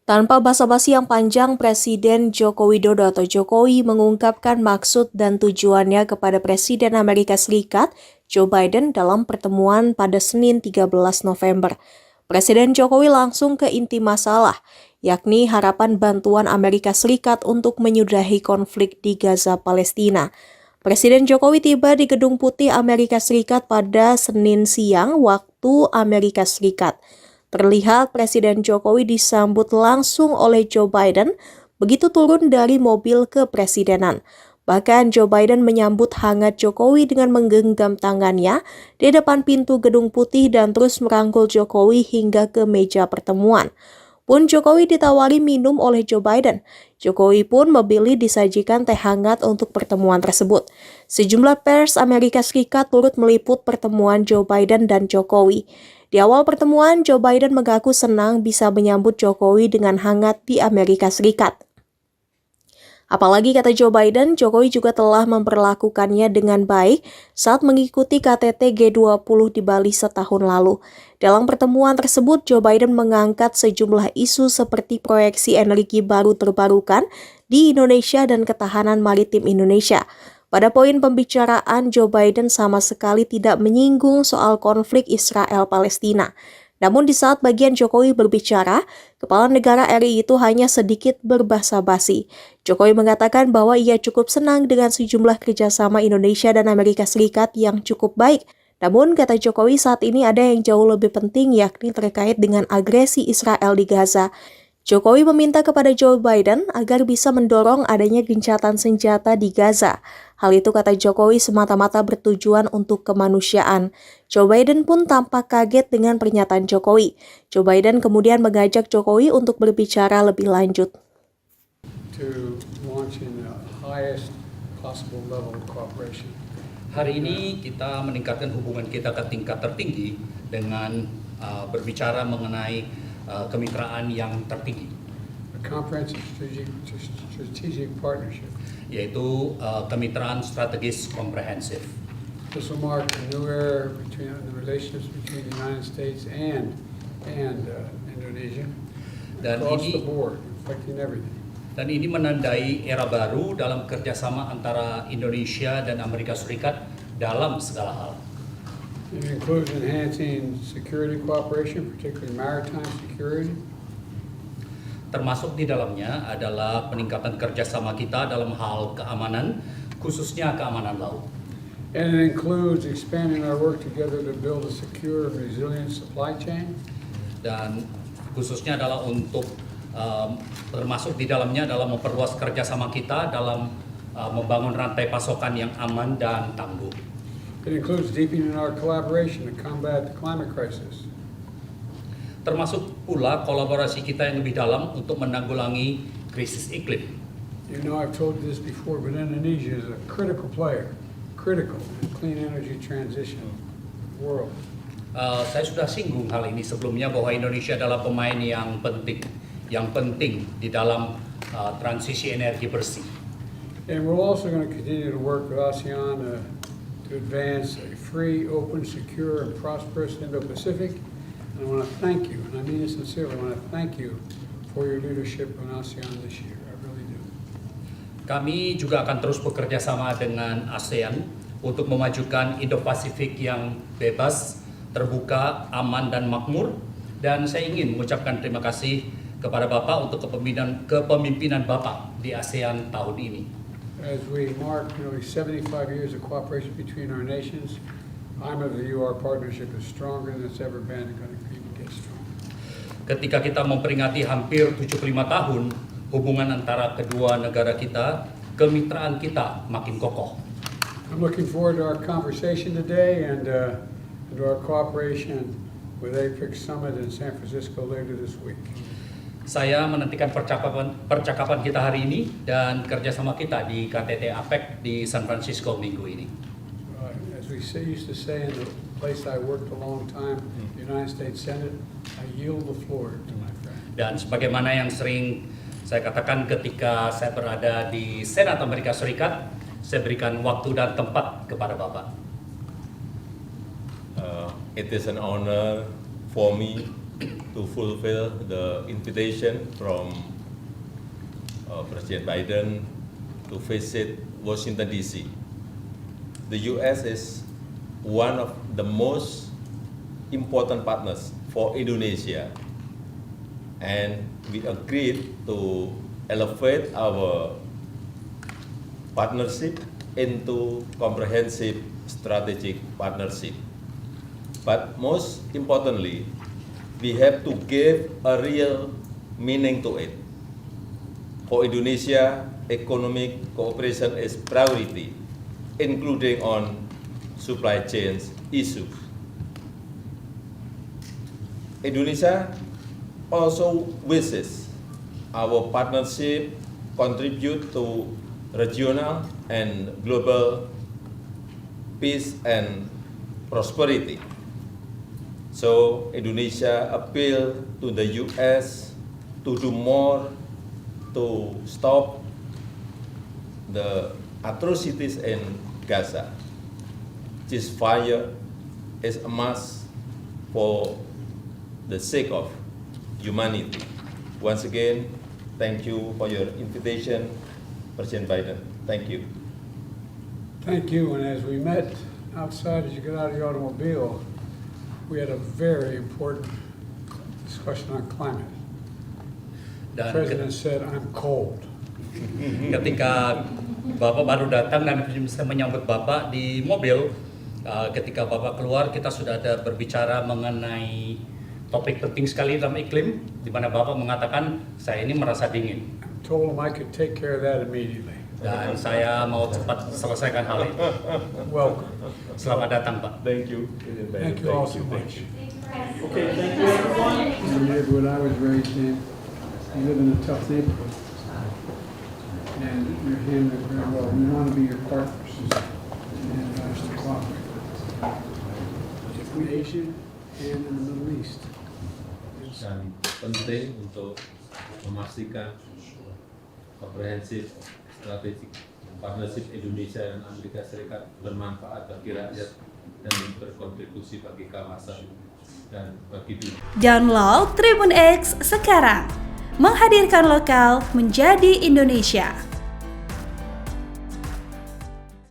Tanpa basa-basi yang panjang, Presiden Joko Widodo atau Jokowi mengungkapkan maksud dan tujuannya kepada Presiden Amerika Serikat, Joe Biden, dalam pertemuan pada Senin 13 November. Presiden Jokowi langsung ke inti masalah, yakni harapan bantuan Amerika Serikat untuk menyudahi konflik di Gaza, Palestina. Presiden Jokowi tiba di Gedung Putih Amerika Serikat pada Senin siang waktu Amerika Serikat. Terlihat Presiden Jokowi disambut langsung oleh Joe Biden begitu turun dari mobil kepresidenan. Bahkan Joe Biden menyambut hangat Jokowi dengan menggenggam tangannya di depan pintu Gedung Putih dan terus merangkul Jokowi hingga ke meja pertemuan. Pun Jokowi ditawari minum oleh Joe Biden. Jokowi pun memilih disajikan teh hangat untuk pertemuan tersebut. Sejumlah pers Amerika Serikat turut meliput pertemuan Joe Biden dan Jokowi. Di awal pertemuan, Joe Biden mengaku senang bisa menyambut Jokowi dengan hangat di Amerika Serikat. Apalagi kata Joe Biden, Jokowi juga telah memperlakukannya dengan baik saat mengikuti KTT G20 di Bali setahun lalu. Dalam pertemuan tersebut, Joe Biden mengangkat sejumlah isu seperti proyeksi energi baru terbarukan di Indonesia dan ketahanan maritim Indonesia. Pada poin pembicaraan, Joe Biden sama sekali tidak menyinggung soal konflik Israel-Palestina. Namun di saat bagian Jokowi berbicara, kepala negara RI itu hanya sedikit berbahasa basi. Jokowi mengatakan bahwa ia cukup senang dengan sejumlah kerjasama Indonesia dan Amerika Serikat yang cukup baik. Namun, kata Jokowi, saat ini ada yang jauh lebih penting, yakni terkait dengan agresi Israel di Gaza. Jokowi meminta kepada Joe Biden agar bisa mendorong adanya gencatan senjata di Gaza. Hal itu, kata Jokowi, semata-mata bertujuan untuk kemanusiaan. Joe Biden pun tampak kaget dengan pernyataan Jokowi. Joe Biden kemudian mengajak Jokowi untuk berbicara lebih lanjut. To launch in the highest possible level of cooperation. Hari ini kita meningkatkan hubungan kita ke tingkat tertinggi dengan berbicara mengenai kemitraan yang tertinggi, A comprehensive strategic partnership. yaitu kemitraan strategis komprehensif. This will mark a new era between the relationships between the United States and Indonesia Dan across ini- the board, affecting everything. Dan ini menandai era baru dalam kerjasama antara Indonesia dan Amerika Serikat dalam segala hal. It includes enhancing security cooperation, particularly maritime security, Termasuk di dalamnya adalah peningkatan kerjasama kita dalam hal keamanan, khususnya keamanan laut. and it includes expanding our work together to build a secure and resilient supply chain. Dan khususnya adalah untuk termasuk di dalamnya adalah memperluas kerjasama kita dalam membangun rantai pasokan yang aman dan tangguh. It includes deepening our collaboration to combat the climate crisis. Termasuk pula kolaborasi kita yang lebih dalam untuk menanggulangi krisis iklim. You know, I've told you this before, but Indonesia is a critical player, critical in clean energy transition world. Saya sudah singgung hal ini sebelumnya bahwa Indonesia adalah pemain yang penting di dalam transisi energi bersih. And we're also going to continue to work with ASEAN to advance a free, open, secure, and prosperous Indo-Pacific. And I want to thank you, and I mean it sincerely, I want to thank you for your leadership in ASEAN this year. I really do. Kami juga akan terus bekerja sama dengan ASEAN untuk memajukan Indo-Pasifik yang bebas, terbuka, aman, dan makmur. Dan saya ingin mengucapkan terima kasih kepada Bapak untuk kepemimpinan Bapak di ASEAN tahun ini. As we mark nearly 75 years of cooperation between our nations, I'm of the view our partnership is stronger than it's ever been and going to even get stronger. Ketika kita memperingati hampir 75 tahun hubungan antara kedua negara kita, kemitraan kita makin kokoh. I'm looking forward to our conversation today and to our cooperation with APEC Summit in San Francisco later this week. Saya menantikan percakapan kita hari ini dan kerjasama kita di KTT APEC di San Francisco minggu ini. As we used to say in the place I worked a long time, the United States Senate, I yield the floor to my friend. Dan sebagaimana yang sering saya katakan ketika saya berada di Senat Amerika Serikat, saya berikan waktu dan tempat kepada Bapak. It is an honor for me to fulfill the invitation from President Biden to visit Washington, D.C. The U.S. is one of the most important partners for Indonesia, and we agreed to elevate our partnership into comprehensive strategic partnership. But most importantly, we have to give a real meaning to it. For Indonesia, economic cooperation is priority, including on supply chains issues. Indonesia also wishes our partnership contribute to regional and global peace and prosperity. So Indonesia appeal to the U.S. to do more to stop the atrocities in Gaza. Ceasefire is a must for the sake of humanity. Once again, thank you for your invitation, President Biden. Thank you. Thank you, and as we met outside, as you got out of the automobile, we had a very important discussion on climate. The Dan President said, I'm cold. ketika Bapak baru datang dan bisa menyambut Bapak di mobil, ketika Bapak keluar kita sudah ada berbicara mengenai topik penting sekali dalam iklim, di mana Bapak mengatakan saya ini merasa dingin. I told him I could take care of that immediately. Dan saya mau cepat selesaikan hal itu. Welcome. Selamat datang, Pak. Thank you, President Biden. Thank you all so much. Okay, thank you, everyone. In the neighborhood I was raised in, you live in a tough neighborhood. And you're handling it very well. We want to be your partners and to cooperate. In Asia and in the Middle East. Dan penting untuk memastikan komprehensif strategic partnership Indonesia dan Amerika Serikat bermanfaat bagi rakyat dan berkontribusi bagi kawasan dan bagi dunia. Download Tribun X sekarang, menghadirkan lokal menjadi Indonesia.